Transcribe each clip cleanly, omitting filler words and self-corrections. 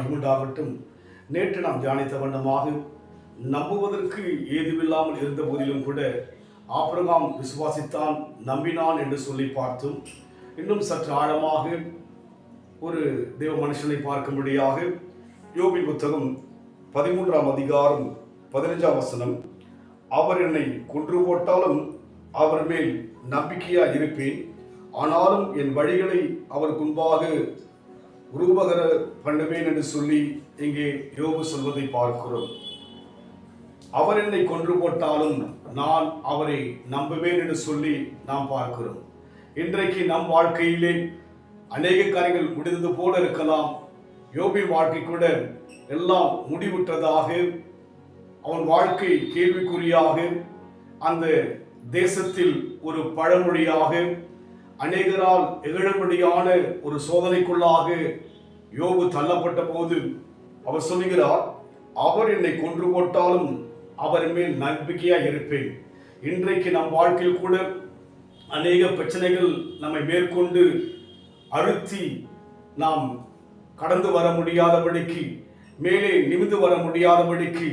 மகிமுண்டாகட்டும். நேற்று நாம் தியானித்த வண்ணமாக நம்புவதற்கு ஏதுவில்லாமல் இருந்த போதிலும் கூட ஆபிரகாம் விசுவாசித்தான், நம்பினான் என்று சொல்லி பார்த்தோம். இன்னும் சற்று ஆழமாக ஒரு தேவ மனுஷனை பார்க்கும்படியாக யோபின் புத்தகம் 13ஆம் அதிகாரம் 15ஆம் வசனம், அவர் என்னை கொன்று போட்டாலும் அவர் மேல் நம்பிக்கையாக இருப்பேன், ஆனாலும் என் வழிகளை அவருக்கு முன்பாக உருவகர பண்ணுவேன் என்று சொல்லி இங்கே யோபு சொல்வதை பார்க்கிறோம். அவர் என்னை கொன்று போட்டாலும் நான் அவரை நம்புவேன் என்று சொல்லி நாம் பார்க்கிறோம். இன்றைக்கு நம் வாழ்க்கையிலே அநேக காரியங்கள் முடிந்தது போல இருக்கலாம். யோபின் வாழ்க்கை கூட எல்லாம் முடிவுற்றதாக, அவன் வாழ்க்கை கேள்விக்குறியாக, அந்த தேசத்தில் ஒரு பழமொழியாக, அநேகரால் எகழும்படியான ஒரு சோதனைக்குள்ளாக யோபு தள்ளப்பட்ட போது அவர் சொல்லுகிறார், அவர் என்னை கொன்று போட்டாலும் அவர் மேல் நம்பிக்கையாக இருப்பேன். இன்றைக்கு நம் வாழ்க்கையில் கூட அநேக பிரச்சனைகள் நம்மை மேற்கொண்டு அழுத்தி நாம் கடந்து வர முடியாதபடிக்கு, மேலே நிமிந்து வர முடியாதபடிக்கு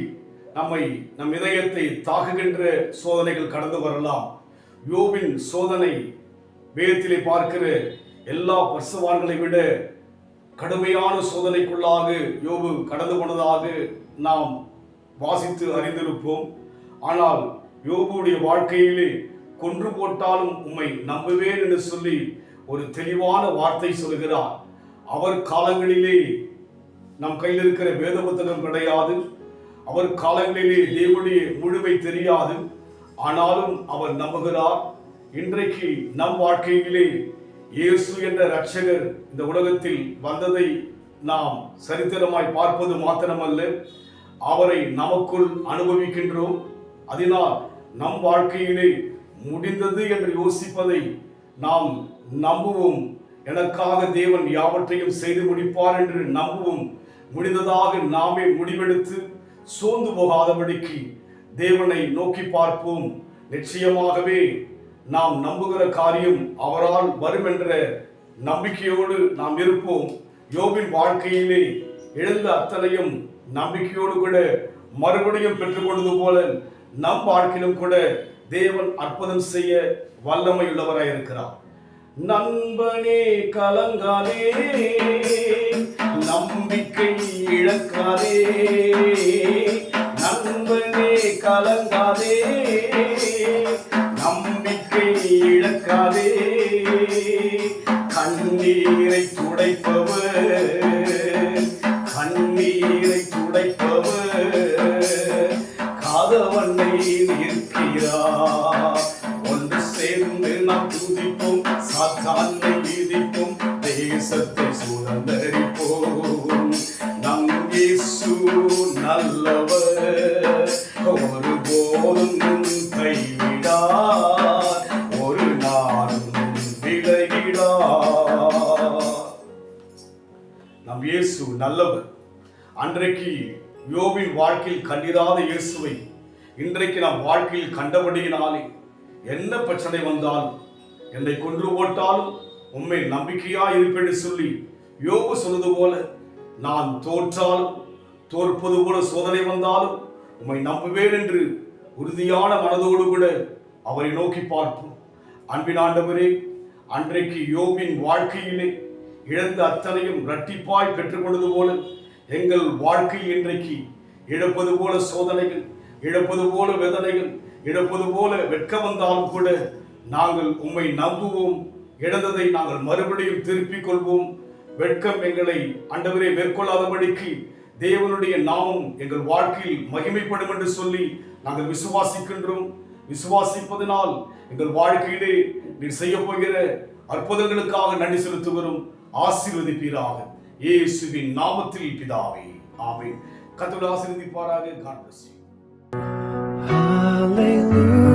நம் இதயத்தை தாக்குகின்ற சோதனைகள் கடந்து வரலாம். யோபின் சோதனை வேதத்திலே பார்க்கிற எல்லா பரிசுத்தவான்களை விட கடுமையான சோதனைக்குள்ளாக யோபு கடந்து போனதாக நாம் வாசித்து அறிந்திருப்போம். ஆனால் யோபுடைய வாழ்க்கையிலே கொன்று போட்டாலும் உம்மை நம்புவேன் என்று சொல்லி ஒரு தெளிவான வார்த்தை சொல்கிறார். அவர் காலங்களிலே நம் கையில் இருக்கிற வேத புத்தகம் கிடையாது, அவர் காலங்களிலே தேவனுடைய முழுமை தெரியாது, ஆனாலும் அவர் நம்புகிறார். இன்றைக்கு நம் வாழ்க்கையிலே இயேசு என்ற இரட்சகர் இந்த உலகத்தில் வந்ததை நாம் சரித்திரமாய் பார்ப்பது மாத்திரமல்ல, அவரை நமக்குள் அனுபவிக்கின்றோம். அதனால் நம் வாழ்க்கையிலே முடிந்தது என்று யோசிப்பதை நாம் நம்புவோம். எனக்காக தேவன் யாவற்றையும் செய்து முடிப்பார் என்று நம்புவோம். முடிந்ததாக நாமே முடிவெடுத்து சோர்ந்து போகாதபடிக்கு தேவனை நோக்கி பார்ப்போம். நிச்சயமாகவே நாம் நம்புகிற காரியம் அவரால் வரும் என்ற நம்பிக்கையோடு நாம் இருப்போம். யோபின் வாழ்க்கையிலே எழுந்த அத்தனையும் நம்பிக்கையோடு கூட மறுபடியும் பெற்றுக்கொண்டது போல நம் வாழ்க்கையிலும் கூட தேவன் அற்புதம் செய்ய வல்லமை உள்ளவராய் இருக்கிறார். நண்பனே கலங்காதே, நம்பிக்கை இழக்காதே, நண்பனே கலங்காதே, நம்பிக்கை இழக்காதே, கண்ணீரை துடைப்பவர், கண்ணீரை துடைப்பவர் காதவனை இருக்கிறார். ஒன்று சேர்ந்து நாம் துதிப்போம், சாத்தானை வீதிப்போம், தேசத்தை சுதந்தரிப்போம். நம் இயேசு நல்லவர், ஒருபோதும் கைவிடார், ஒரு நாளும் விலகிடார். நம் இயேசு நல்லவர். அன்றைக்கு யோபின் வாழ்க்கையில் கண்டிராத இயேசுவை இன்றைக்கு நாம் வாழ்க்கையில் கண்டபடியினாலே என்ன பிரச்சனை வந்தாலும், என்னை கொன்று போட்டாலும் உண்மை நம்பிக்கையா இருப்பேன்னு சொல்லி யோபு சொன்னது போல, நான் தோற்றாலும் தோற்பது போல சோதனை வந்தாலும் உம்மை நம்புவேன் என்று உறுதியான மனதோடு கூட அவரை நோக்கி பார்ப்போம். அன்பின் ஆண்டவரே, அன்றைக்கு யோபின் வாழ்க்கையிலே இழந்த அத்தனையும் இரட்டிப்பாய் பெற்றுக்கொண்டது போல எங்கள் வாழ்க்கை இன்றைக்கு இழப்பது போல சோதனைகள், இழப்பது போல வேதனைகள், இழப்பது போல வெட்கம் வந்தாலும் கூட நாங்கள் உம்மை நம்புவோம். இழந்ததை நாங்கள் மறுபடியும் திருப்பிக் கொள்வோம். வெட்கம் எங்களை ஆண்டவரே மேற்கொள்ளாதபடிக்கு தேவனுடைய நாமம் எங்கள் வாழ்க்கையில் மகிமைப்படும் என்று சொல்லி நாங்கள் விசுவாசிக்கின்றோம். விசுவாசிப்பதனால் எங்கள் வாழ்க்கையிலே நீர் செய்ய போகிற அற்புதங்களுக்காக நன்றி செலுத்துகிறோம். ஆசீர்வதிப்பீராக இயேசுவின் நாமத்தில் பிதாவே, ஆமென். கர்த்தர் ஆசீர்வதிப்பாராக. God bless you. Hallelujah.